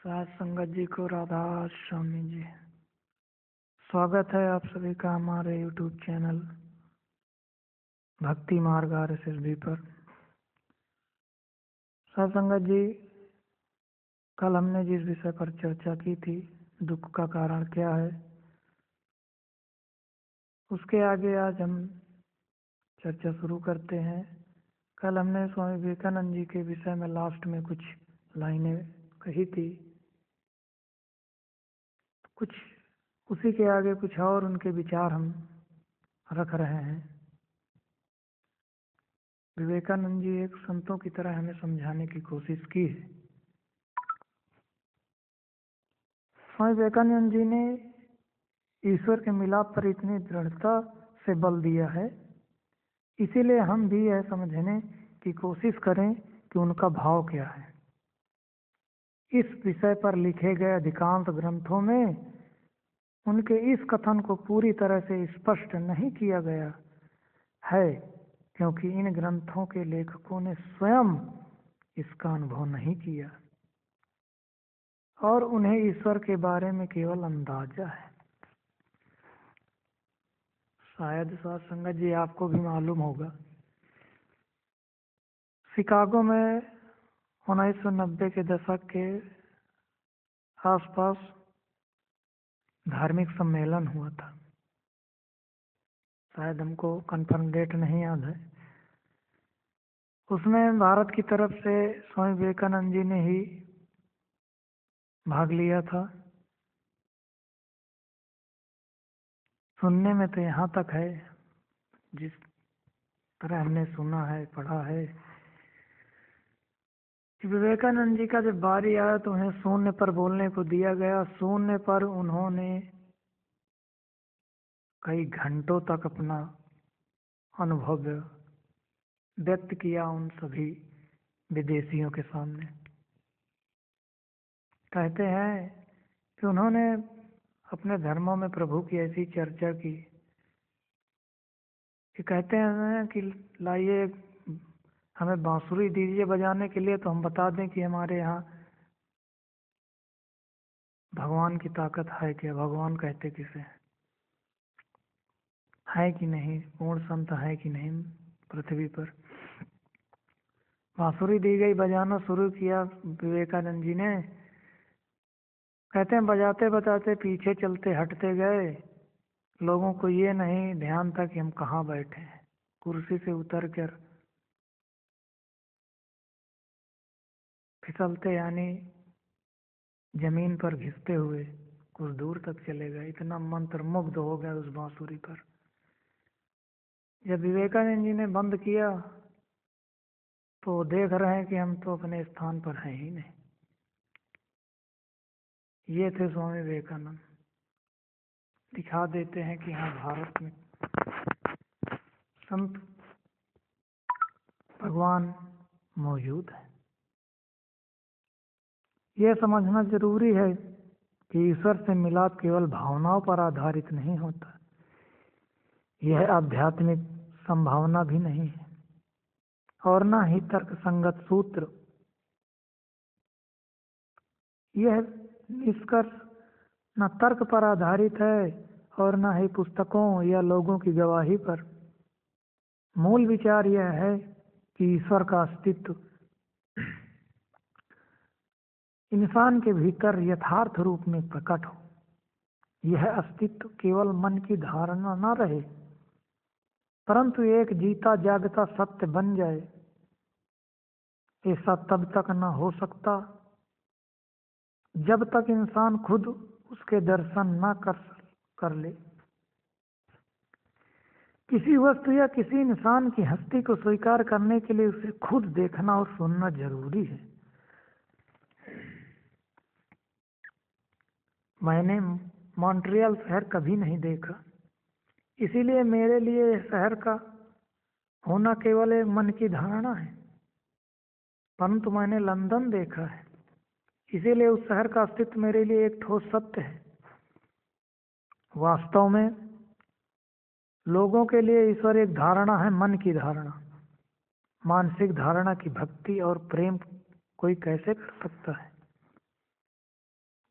राज संगत जी को राधा स्वामी जी। स्वागत है आप सभी का हमारे YouTube चैनल भक्ति मार्ग RSSB पर। साध संगत जी, कल हमने जिस विषय पर चर्चा की थी, दुख का कारण क्या है, उसके आगे आज हम चर्चा शुरू करते हैं। कल हमने स्वामी विवेकानंद जी के विषय में लास्ट में कुछ लाइनें कही थी, कुछ उसी के आगे कुछ और उनके विचार हम रख रहे हैं। विवेकानंद जी एक संतों की तरह हमें समझाने की कोशिश की है। स्वामी विवेकानंद जी ने ईश्वर के मिलाप पर इतनी दृढ़ता से बल दिया है, इसीलिए हम भी यह समझने की कोशिश करें कि उनका भाव क्या है। इस विषय पर लिखे गए अधिकांश ग्रंथों में उनके इस कथन को पूरी तरह से स्पष्ट नहीं किया गया है, क्योंकि इन ग्रंथों के लेखकों ने स्वयं इसका अनुभव नहीं किया और उन्हें ईश्वर के बारे में केवल अंदाजा है। शायद साध संगत जी आपको भी मालूम होगा, शिकागो में 1990 के दशक के आसपास धार्मिक सम्मेलन हुआ था। शायद हमको कंफर्म डेट नहीं याद है। उसमें भारत की तरफ से स्वामी विवेकानंद जी ने ही भाग लिया था। सुनने में तो यहाँ तक है, जिस तरह हमने सुना है, पढ़ा है, कि विवेकानंद जी का जब बारी आया तो उन्हें शून्य पर बोलने को दिया गया। शून्य पर उन्होंने कई घंटों तक अपना अनुभव व्यक्त किया उन सभी विदेशियों के सामने। कहते हैं कि उन्होंने अपने धर्मों में प्रभु की ऐसी चर्चा की कि कहते हैं कि लाइए हमें बांसुरी दीजिए बजाने के लिए, तो हम बता दें कि हमारे यहाँ भगवान की ताकत है क्या। भगवान कहते किसे है कि नहीं, पूर्ण संत है कि नहीं पृथ्वी पर। बांसुरी दी गई, बजाना शुरू किया विवेकानंद जी ने। कहते हैं बजाते बजाते पीछे चलते हटते गए। लोगों को ये नहीं ध्यान था कि हम कहाँ बैठे हैं। कुर्सी से उतर कर फिसलते यानी जमीन पर घिसते हुए कुछ दूर तक चले गए। इतना मंत्रमुग्ध हो गए उस बांसुरी पर। जब विवेकानंद जी ने बंद किया तो देख रहे हैं कि हम तो अपने स्थान पर हैं ही नहीं। ये थे स्वामी विवेकानंद। दिखा देते हैं कि हाँ, भारत में संत भगवान मौजूद है। यह समझना जरूरी है कि ईश्वर से मिलाप केवल भावनाओं पर आधारित नहीं होता। यह आध्यात्मिक संभावना भी नहीं है और न ही तर्क संगत सूत्र। यह निष्कर्ष न तर्क पर आधारित है और न ही पुस्तकों या लोगों की गवाही पर। मूल विचार यह है कि ईश्वर का अस्तित्व इंसान के भीतर यथार्थ रूप में प्रकट हो। यह अस्तित्व केवल मन की धारणा न रहे, परंतु एक जीता जागता सत्य बन जाए। ऐसा तब तक न हो सकता जब तक इंसान खुद उसके दर्शन न कर ले। किसी वस्तु या किसी इंसान की हस्ती को स्वीकार करने के लिए उसे खुद देखना और सुनना जरूरी है। मैंने मॉन्ट्रियल शहर कभी नहीं देखा, इसीलिए मेरे लिए इस शहर का होना केवल एक मन की धारणा है। परंतु मैंने लंदन देखा है, इसीलिए उस शहर का अस्तित्व मेरे लिए एक ठोस सत्य है। वास्तव में लोगों के लिए ईश्वर एक धारणा है, मन की धारणा। मानसिक धारणा की भक्ति और प्रेम कोई कैसे कर सकता है।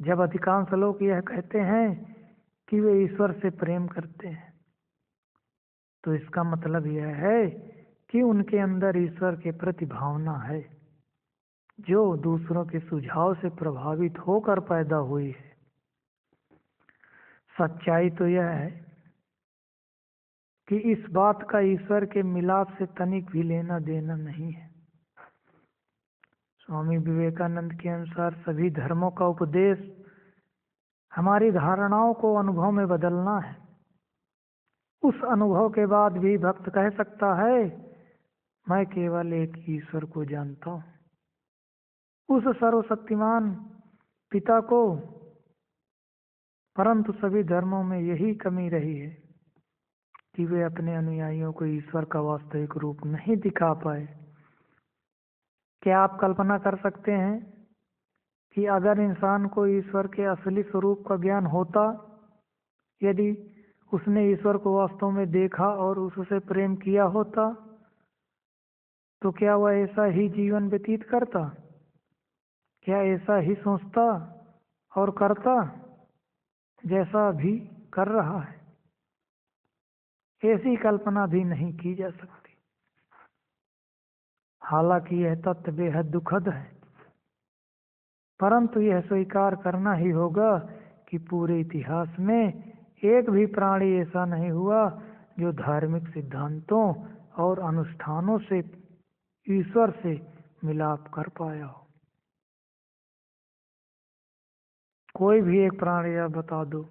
जब अधिकांश लोग यह कहते हैं कि वे ईश्वर से प्रेम करते हैं, तो इसका मतलब यह है कि उनके अंदर ईश्वर के प्रति भावना है, जो दूसरों के सुझाव से प्रभावित होकर पैदा हुई है। सच्चाई तो यह है कि इस बात का ईश्वर के मिलाप से तनिक भी लेना देना नहीं है। स्वामी विवेकानंद के अनुसार सभी धर्मों का उपदेश हमारी धारणाओं को अनुभव में बदलना है। उस अनुभव के बाद भी भक्त कह सकता है, मैं केवल एक ईश्वर को जानता हूँ, उस सर्वशक्तिमान पिता को। परंतु सभी धर्मों में यही कमी रही है कि वे अपने अनुयायियों को ईश्वर का वास्तविक रूप नहीं दिखा पाए। क्या आप कल्पना कर सकते हैं कि अगर इंसान को ईश्वर के असली स्वरूप का ज्ञान होता, यदि उसने ईश्वर को वास्तव में देखा और उससे प्रेम किया होता, तो क्या वह ऐसा ही जीवन व्यतीत करता? क्या ऐसा ही सोचता और करता जैसा अभी कर रहा है? ऐसी कल्पना भी नहीं की जा सकती। हालांकि यह तथ्य बेहद दुखद है, परंतु यह स्वीकार करना ही होगा कि पूरे इतिहास में एक भी प्राणी ऐसा नहीं हुआ जो धार्मिक सिद्धांतों और अनुष्ठानों से ईश्वर से मिलाप कर पाया हो। कोई भी एक प्राणी आप बता दो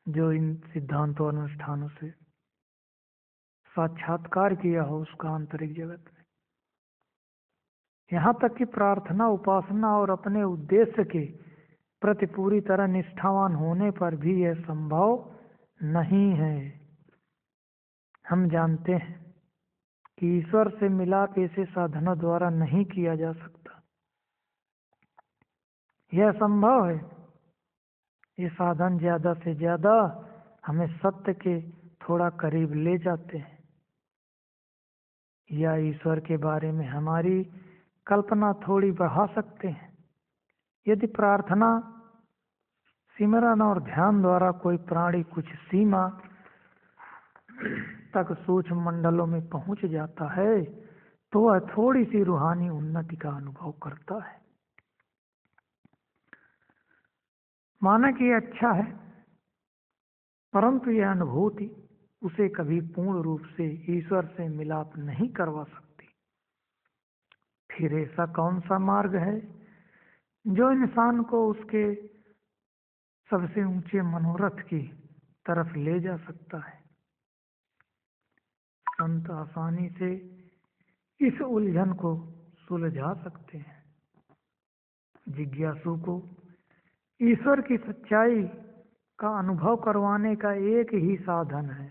जो इन सिद्धांतों और अनुष्ठानों से साक्षात्कार किया हो उसका आंतरिक जगत में। यहाँ तक कि प्रार्थना, उपासना और अपने उद्देश्य के प्रति पूरी तरह निष्ठावान होने पर भी यह संभव नहीं है। हम जानते हैं कि ईश्वर से मिलाप ऐसे साधनों द्वारा नहीं किया जा सकता। यह संभव है, ये साधन ज्यादा से ज्यादा हमें सत्य के थोड़ा करीब ले जाते हैं या ईश्वर के बारे में हमारी कल्पना थोड़ी बढ़ा सकते हैं। यदि प्रार्थना, सिमरन और ध्यान द्वारा कोई प्राणी कुछ सीमा तक सूक्ष्म मंडलों में पहुंच जाता है, तो वह थोड़ी सी रूहानी उन्नति का अनुभव करता है। माना कि यह अच्छा है, परंतु यह अनुभूति उसे कभी पूर्ण रूप से ईश्वर से मिलाप नहीं करवा सकती। फिर ऐसा कौन सा मार्ग है जो इंसान को उसके सबसे ऊंचे मनोरथ की तरफ ले जा सकता है? संत आसानी से इस उलझन को सुलझा सकते हैं। जिज्ञासु को ईश्वर की सच्चाई का अनुभव करवाने का एक ही साधन है।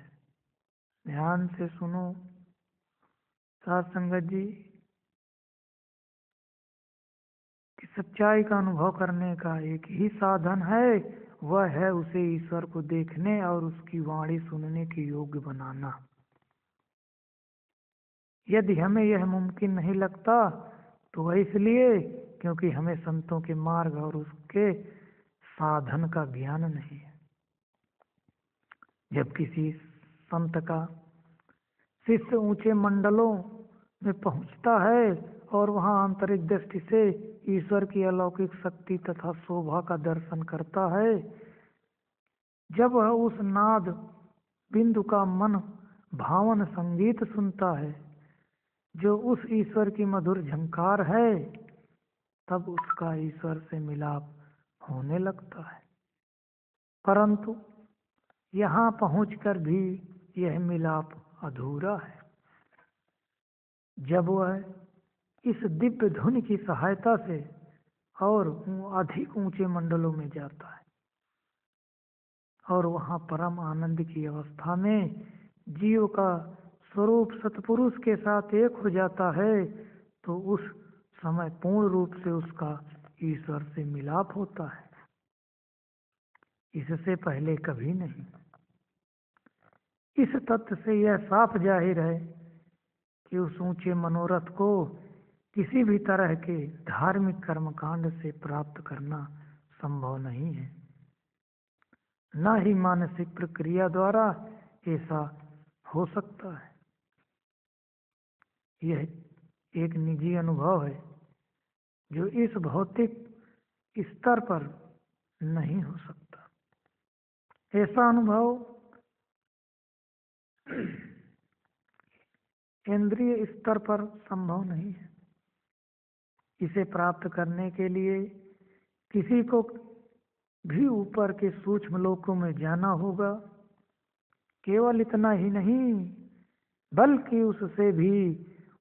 ध्यान से सुनो साध संगत जी, कि सच्चाई का अनुभव करने का एक ही साधन है, वह है उसे ईश्वर को देखने और उसकी वाणी सुनने के योग्य बनाना। यदि हमें यह मुमकिन नहीं लगता तो वह इसलिए क्योंकि हमें संतों के मार्ग और उसके साधन का ज्ञान नहीं है। जब किसी संत का शिष्य ऊंचे मंडलों में पहुंचता है और वहां आंतरिक दृष्टि से ईश्वर की अलौकिक शक्ति तथा शोभा का दर्शन करता है, जब वह उस नाद बिंदु का मन भावन संगीत सुनता है जो उस ईश्वर की मधुर झंकार है, तब उसका ईश्वर से मिलाप होने लगता है। परंतु यहाँ पहुंचकर भी यह मिलाप अधूरा है। जब वह इस दिव्य धुन की सहायता से और अधिक ऊंचे मंडलों में जाता है और वहां परम आनंद की अवस्था में जीव का स्वरूप सतपुरुष के साथ एक हो जाता है, तो उस समय पूर्ण रूप से उसका ईश्वर से मिलाप होता है। इससे पहले कभी नहीं। इस तथ्य से यह साफ जाहिर है कि उस ऊंचे मनोरथ को किसी भी तरह के धार्मिक कर्मकांड से प्राप्त करना संभव नहीं है। न ही मानसिक प्रक्रिया द्वारा ऐसा हो सकता है। यह एक निजी अनुभव है जो इस भौतिक स्तर पर नहीं हो सकता। ऐसा अनुभव इंद्रिय स्तर पर संभव नहीं है। इसे प्राप्त करने के लिए किसी को भी ऊपर के सूक्ष्म लोकों में जाना होगा। केवल इतना ही नहीं, बल्कि उससे भी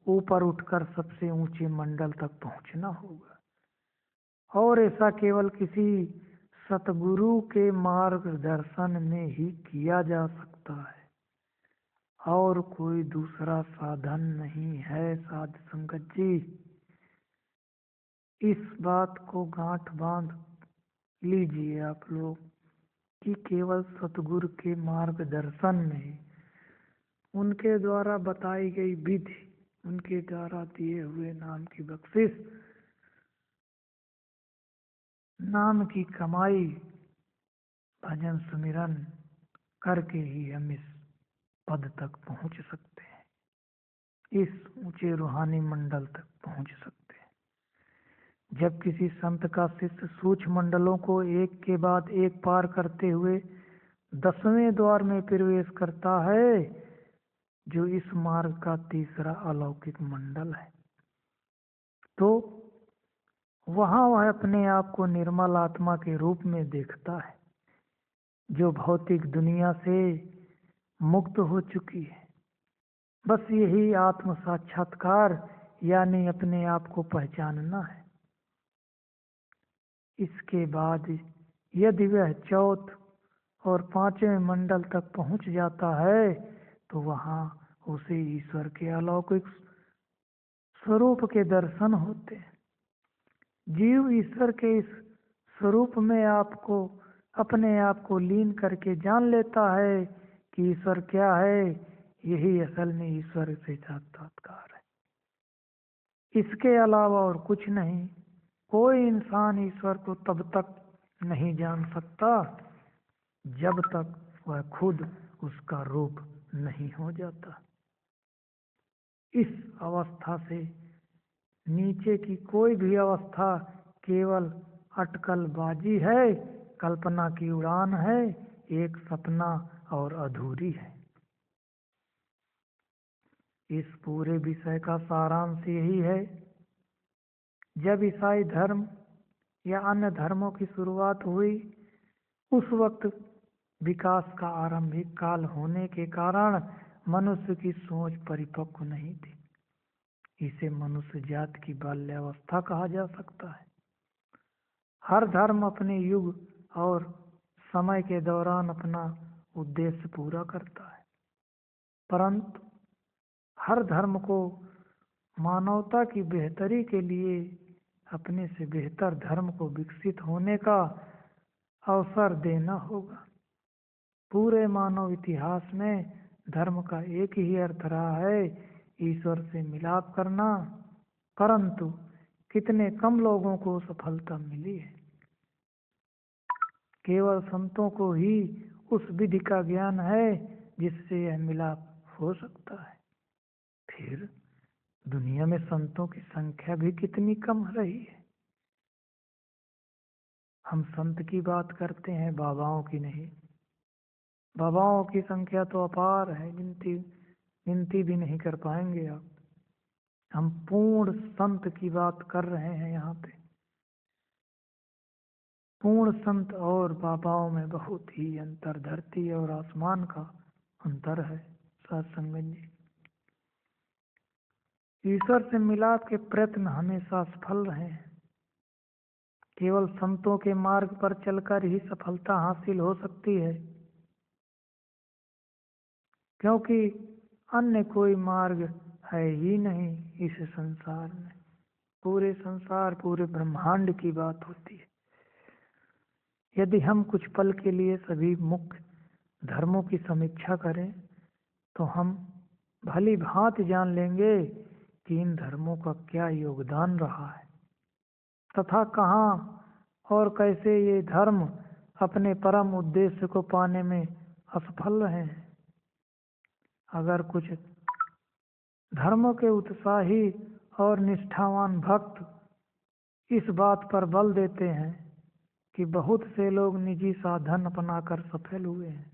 ऊपर उठकर सबसे ऊंचे मंडल तक पहुंचना होगा। और ऐसा केवल किसी सतगुरु के मार्गदर्शन में ही किया जा सकता है, और कोई दूसरा साधन नहीं है। साध संगत जी, इस बात को गांठ बांध लीजिए आप लोग कि केवल सतगुरु के मार्गदर्शन में, उनके द्वारा बताई गई विधि, उनके द्वारा दिए हुए नाम की बख्शिश, नाम की कमाई, भजन सुमिरन करके ही हम इस पद तक पहुंच सकते हैं, इस ऊंचे रूहानी मंडल तक पहुंच सकते हैं। जब किसी संत का शिष्य सूक्ष्म मंडलों को एक के बाद एक पार करते हुए 10वें द्वार में प्रवेश करता है, जो इस मार्ग का तीसरा अलौकिक मंडल है, तो वहां वह अपने आप को निर्मल आत्मा के रूप में देखता है, जो भौतिक दुनिया से मुक्त हो चुकी है। बस यही आत्म साक्षात्कार यानी अपने आप को पहचानना है। इसके बाद यदि वह चौथ और 5वें मंडल तक पहुंच जाता है, तो वहां उसे ईश्वर के अलौकिक स्वरूप के दर्शन होते हैं। जीव ईश्वर के इस स्वरूप में आपको अपने आप को लीन करके जान लेता है कि ईश्वर क्या है। यही असल में ईश्वर से साक्षात्कार है। इसके अलावा और कुछ नहीं। कोई इंसान ईश्वर को तब तक नहीं जान सकता जब तक वह खुद उसका रूप नहीं हो जाता। इस अवस्था से नीचे की कोई भी अवस्था केवल अटकलबाजी है, कल्पना की उड़ान है, एक सपना और अधूरी है। इस पूरे विषय का सारांश यही है, जब ईसाई धर्म या अन्य धर्मों की शुरुआत हुई, उस वक्त विकास का आरंभिक काल होने के कारण मनुष्य की सोच परिपक्व नहीं थी। इसे मनुष्य जाति की बाल्यावस्था कहा जा सकता है। हर धर्म अपने युग और समय के दौरान अपना उद्देश्य पूरा करता है, परंतु हर धर्म को मानवता की बेहतरी के लिए अपने से बेहतर धर्म को विकसित होने का अवसर देना होगा। पूरे मानव इतिहास में धर्म का एक ही अर्थ रहा है, ईश्वर से मिलाप करना, परंतु कितने कम लोगों को सफलता मिली है। केवल संतों को ही उस विधि का ज्ञान है जिससे यह मिलाप हो सकता है। फिर दुनिया में संतों की संख्या भी कितनी कम रही है। हम संत की बात करते हैं, बाबाओं की नहीं। बाबाओं की संख्या तो अपार है, गिनती भी नहीं कर पाएंगे आप। हम पूर्ण संत की बात कर रहे हैं यहाँ पे। पूर्ण संत और बाबाओं में बहुत ही अंतर, धरती और आसमान का अंतर है। सत्संग जी, ईश्वर से मिलाप के प्रयत्न हमेशा सफल रहे हैं। केवल संतों के मार्ग पर चलकर ही सफलता हासिल हो सकती है, क्योंकि अन्य कोई मार्ग है ही नहीं इस संसार में। पूरे संसार, पूरे ब्रह्मांड की बात होती है। यदि हम कुछ पल के लिए सभी मुख्य धर्मों की समीक्षा करें, तो हम भली भांति जान लेंगे कि इन धर्मों का क्या योगदान रहा है तथा कहाँ और कैसे ये धर्म अपने परम उद्देश्य को पाने में असफल रहे हैं। अगर कुछ धर्मों के उत्साही और निष्ठावान भक्त इस बात पर बल देते हैं कि बहुत से लोग निजी साधन अपनाकर सफल हुए हैं,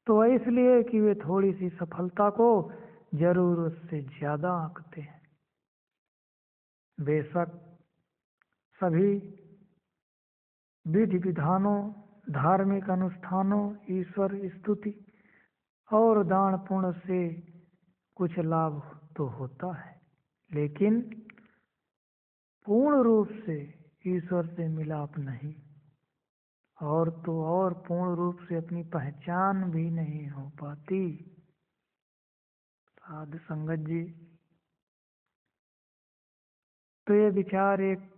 तो इसलिए कि वे थोड़ी सी सफलता को जरूरत से ज्यादा आंकते हैं। बेशक सभी विधि विधानों, धार्मिक अनुष्ठानों, ईश्वर स्तुति और दान पुण्य से कुछ लाभ तो होता है, लेकिन पूर्ण रूप से ईश्वर से मिलाप नहीं, और तो और पूर्ण रूप से अपनी पहचान भी नहीं हो पाती। साधु संगत जी, तो ये विचार एक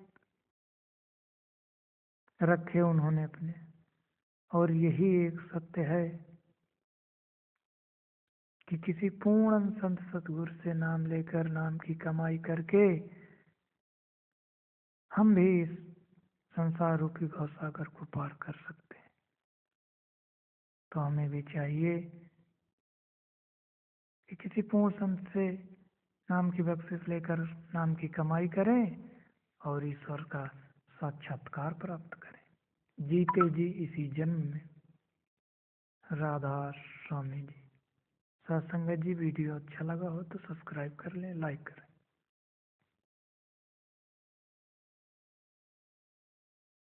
रखे उन्होंने अपने, और यही एक सत्य है कि किसी पूर्ण संत सतगुरु से नाम लेकर, नाम की कमाई करके हम भी इस संसार रूपी भवसागर को पार कर सकते हैं। तो हमें भी चाहिए कि किसी पूर्ण संत से नाम की बख्शिश लेकर नाम की कमाई करें और ईश्वर का साक्षात्कार प्राप्त करें, जीते जी इसी जन्म में। राधा स्वामी जी। सत्संगत जी, वीडियो अच्छा लगा हो तो सब्सक्राइब कर लें, लाइक करें।